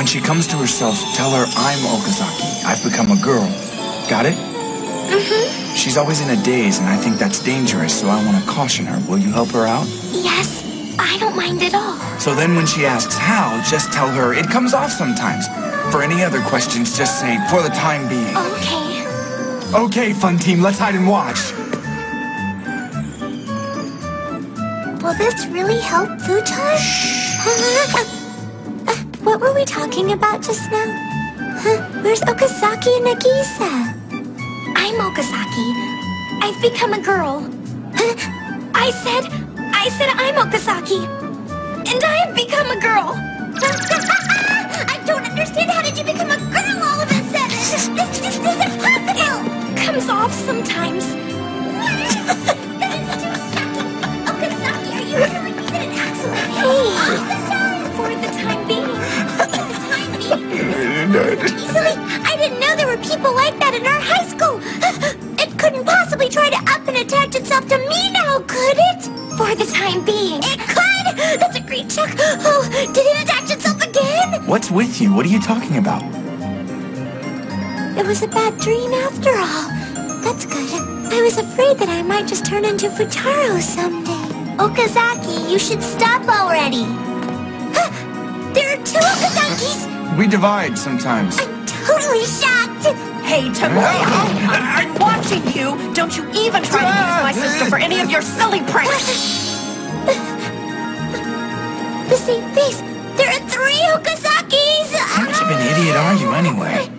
When she comes to herself, tell her I'm Okazaki. I've become a girl. Got it? Mm-hmm. She's always in a daze, and I think that's dangerous, so I want to caution her. Will you help her out? Yes, I don't mind at all. So then when she asks how, just tell her it comes off sometimes. For any other questions, just say, for the time being. Okay. Okay, fun team, let's hide and watch. Will this really help, Futar? What were we talking about just now? Where's Okazaki and Nagisa? I'm Okazaki. I've become a girl. I said I'm Okazaki. And I've become a girl. I don't understand. How did you become a girl all of a sudden? This just isn't possible. Comes off sometimes. That is too shocking. Okazaki, are you telling me that it actually happens all the time? For the time being. Easily? I didn't know there were people like that in our high school. It couldn't possibly try to up and attach itself to me now, could it? For the time being. It could! That's a great check. Oh, did it attach itself again? What's with you? What are you talking about? It was a bad dream after all. That's good. I was afraid that I might just turn into Futaro someday. Okazaki, you should stop already. There are two Okazakis! We divide sometimes. I'm totally shocked! Hey, Tagoya, I'm watching you! Don't you even try to use my sister for any of your silly pranks! The same face! There are three Okazakis! How much of an idiot are you anyway?